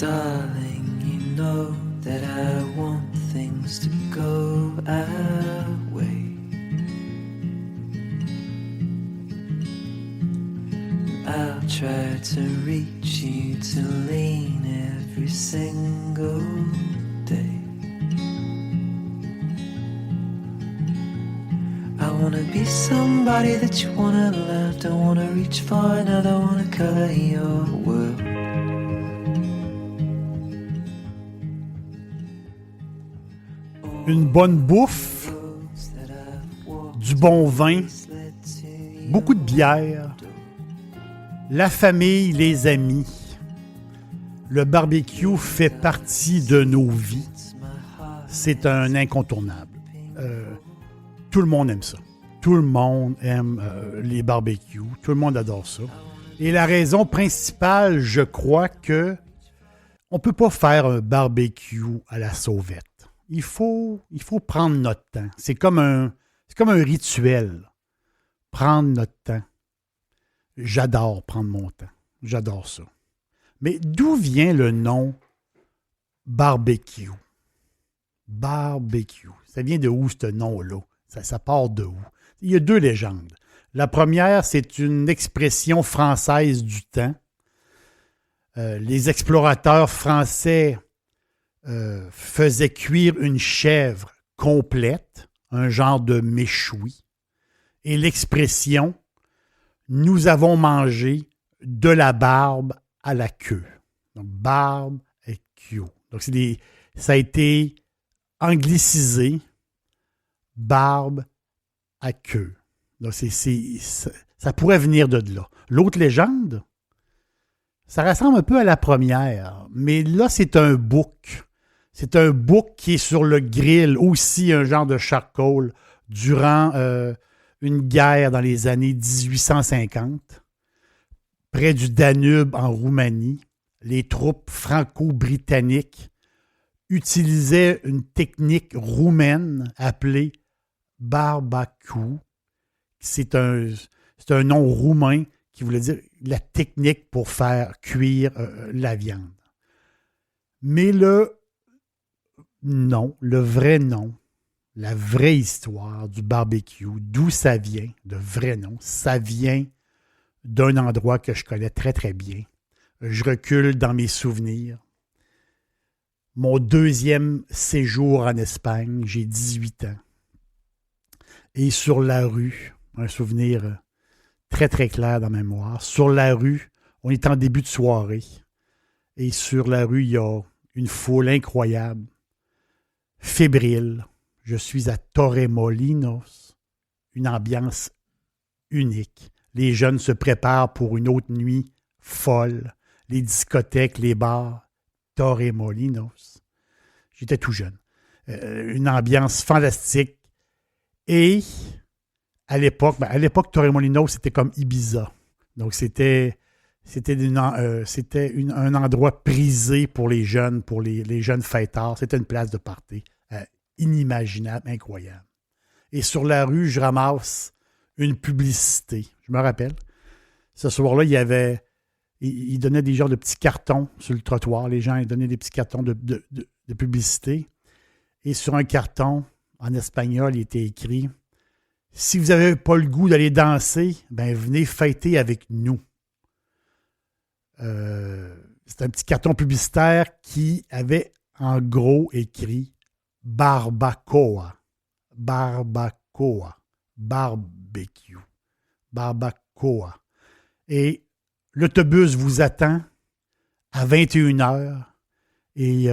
Darling, you know that I want things to go our way. I'll try to reach you to lean every single day. I wanna be somebody that you wanna love. Don't wanna reach far enough, I wanna color your world. Une bonne bouffe, du bon vin, beaucoup de bière, la famille, les amis. Le barbecue fait partie de nos vies. C'est un incontournable. Tout le monde aime ça. Tout le monde aime les barbecues. Tout le monde adore ça. Et la raison principale, je crois que on ne peut pas faire un barbecue à la sauvette. Il faut prendre notre temps. C'est comme un rituel. Prendre notre temps. J'adore prendre mon temps. J'adore ça. Mais d'où vient le nom barbecue? Barbecue. Ça vient de où, ce nom-là? Ça part de où? Il y a deux légendes. La première, c'est une expression française du temps. Les explorateurs français faisaient cuire une chèvre complète, un genre de méchoui. Et l'expression « nous avons mangé de la barbe à la queue ». Donc, barbe et queue. Donc, ça a été anglicisé, barbe à queue. Donc, ça pourrait venir de là. L'autre légende, ça ressemble un peu à la première, mais là, c'est un bouc. C'est un bouc qui est sur le grill, aussi un genre de charcoal, durant une guerre dans les années 1850, près du Danube en Roumanie. Les troupes franco-britanniques utilisaient une technique roumaine appelée barbecue. C'est un nom roumain qui voulait dire la technique pour faire cuire la viande. Mais le vrai nom, la vraie histoire du barbecue, d'où ça vient, le vrai nom, ça vient d'un endroit que je connais très, très bien. Je recule dans mes souvenirs. Mon deuxième séjour en Espagne, j'ai 18 ans. Et sur la rue, un souvenir très, très clair dans ma mémoire, sur la rue, on est en début de soirée. Et sur la rue, il y a une foule incroyable, fébrile. Je suis à Torremolinos, une ambiance unique. Les jeunes se préparent pour une autre nuit folle. Les discothèques, les bars, Torremolinos. J'étais tout jeune. Une ambiance fantastique. Et à l'époque, Torremolinos, c'était comme Ibiza. Donc, c'était un endroit prisé pour les jeunes, pour les jeunes fêtards. C'était une place de party inimaginable, incroyable. Et sur la rue, je ramasse une publicité. Je me rappelle. Ce soir-là, il donnait des genres de petits cartons sur le trottoir. Les gens, ils donnaient des petits cartons de publicité. Et sur un carton, en espagnol, il était écrit « Si vous n'avez pas le goût d'aller danser, ben venez fêter avec nous. » C'est un petit carton publicitaire qui avait en gros écrit « Barbacoa »,« Barbacoa »,« Barbecue »,« Barbacoa ». Et l'autobus vous attend à 21h et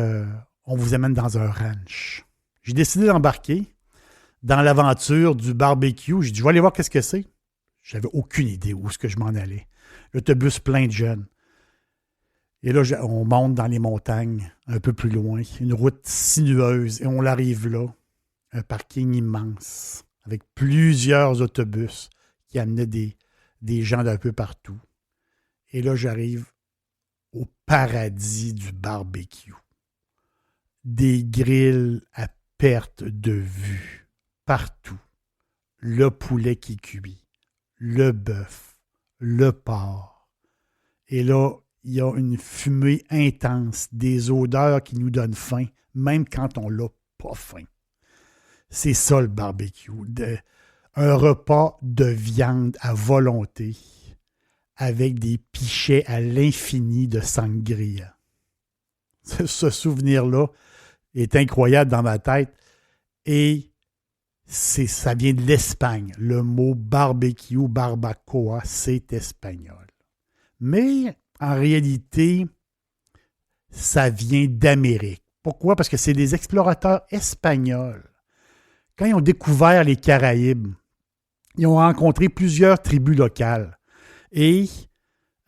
on vous amène dans un ranch. J'ai décidé d'embarquer dans l'aventure du barbecue. J'ai dit, je vais aller voir qu'est-ce que c'est. J'avais aucune idée où est-ce que je m'en allais. L'autobus plein de jeunes. Et là, on monte dans les montagnes, un peu plus loin, une route sinueuse, et on arrive là, un parking immense, avec plusieurs autobus qui amenaient des gens d'un peu partout. Et là, j'arrive au paradis du barbecue. Des grilles à perte de vue, partout. Le poulet qui cuit, le bœuf, le porc. Et là, il y a une fumée intense, des odeurs qui nous donnent faim, même quand on n'a pas faim. C'est ça le barbecue. Un repas de viande à volonté avec des pichets à l'infini de sangria. Ce souvenir-là est incroyable dans ma tête et ça vient de l'Espagne. Le mot barbecue, barbacoa, c'est espagnol. Mais en réalité, ça vient d'Amérique. Pourquoi? Parce que c'est des explorateurs espagnols. Quand ils ont découvert les Caraïbes, ils ont rencontré plusieurs tribus locales. Et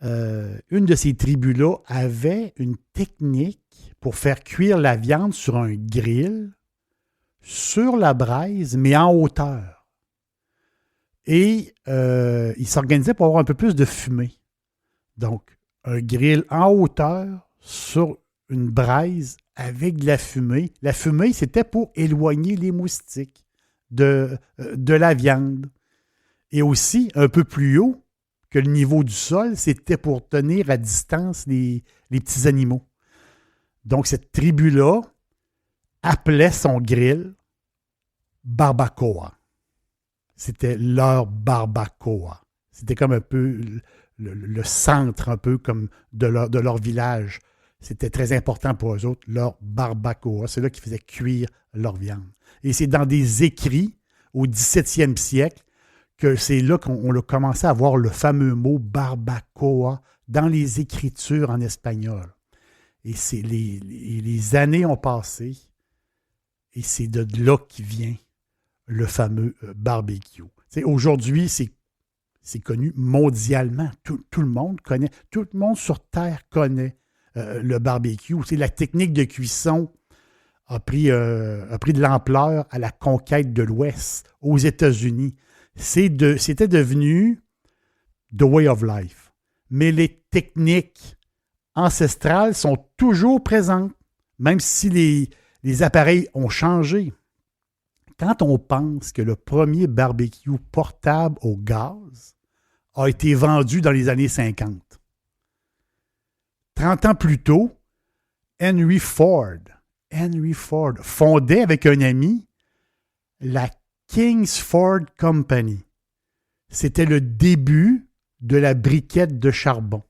une de ces tribus-là avait une technique pour faire cuire la viande sur un grill, sur la braise, mais en hauteur. Et ils s'organisaient pour avoir un peu plus de fumée. Donc, un grill en hauteur sur une braise avec de la fumée. La fumée, c'était pour éloigner les moustiques de la viande. Et aussi, un peu plus haut que le niveau du sol, c'était pour tenir à distance les petits animaux. Donc, cette tribu-là appelait son grill barbacoa. C'était leur barbacoa. C'était comme un peu le centre, un peu comme de leur village. C'était très important pour eux autres, leur barbacoa. C'est là qu'ils faisaient cuire leur viande. Et c'est dans des écrits au 17e siècle que c'est là qu'on a commencé à voir le fameux mot barbacoa dans les écritures en espagnol. Et c'est les années ont passé et c'est de là qui vient le fameux barbecue. Aujourd'hui, c'est connu mondialement. Tout le monde connaît, tout le monde sur Terre connaît le barbecue. La technique de cuisson a pris de l'ampleur à la conquête de l'Ouest, aux États-Unis. C'était devenu the way of life. Mais les techniques ancestrales sont toujours présentes, même si les appareils ont changé. Quand on pense que le premier barbecue portable au gaz a été vendu dans les années 50, 30 ans plus tôt, Henry Ford fondait avec un ami la Kingsford Company. C'était le début de la briquette de charbon.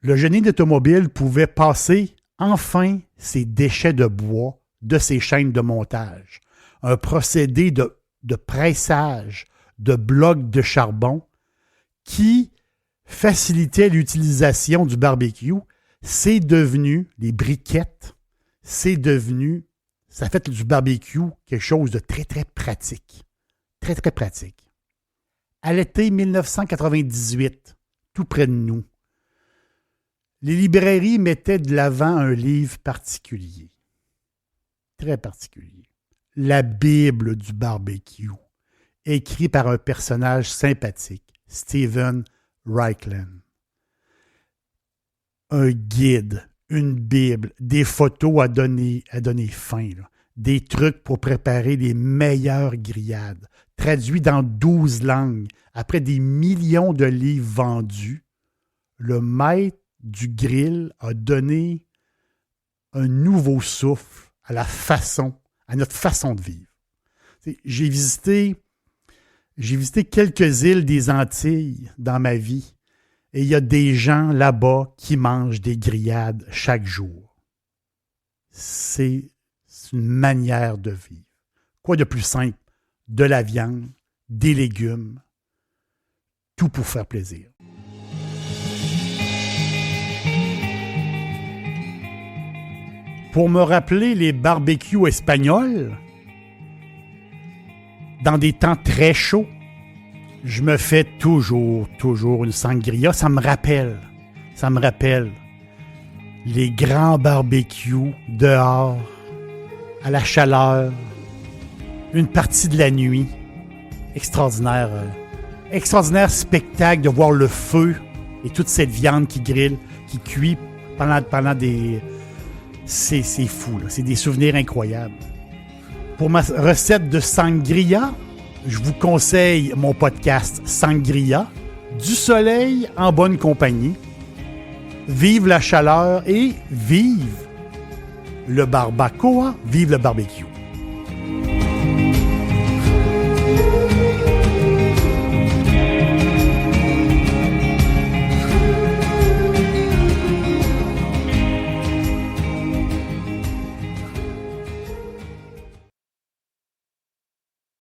Le génie d'automobile pouvait passer enfin ses déchets de bois de ses chaînes de montage. Un procédé de pressage de blocs de charbon qui facilitait l'utilisation du barbecue. C'est devenu, les briquettes, ça fait du barbecue quelque chose de très, très pratique. Très, très pratique. À l'été 1998, tout près de nous, les librairies mettaient de l'avant un livre particulier. Très particulier. La Bible du barbecue, écrit par un personnage sympathique, Steven Raichlen. Un guide, une Bible, des photos à donner faim, là. Des trucs pour préparer les meilleures grillades, traduits dans 12 langues. Après des millions de livres vendus, le maître du grill a donné un nouveau souffle à notre façon de vivre. J'ai visité quelques îles des Antilles dans ma vie et il y a des gens là-bas qui mangent des grillades chaque jour. C'est une manière de vivre. Quoi de plus simple? De la viande, des légumes, tout pour faire plaisir. Pour me rappeler les barbecues espagnols, dans des temps très chauds, je me fais toujours une sangria. Ça me rappelle les grands barbecues dehors, à la chaleur, une partie de la nuit. Extraordinaire spectacle de voir le feu et toute cette viande qui grille, qui cuit pendant des... C'est fou, là. C'est des souvenirs incroyables. Pour ma recette de sangria, je vous conseille mon podcast Sangria, du soleil en bonne compagnie. vive la chaleur et vive le barbacoa, vive le barbecue.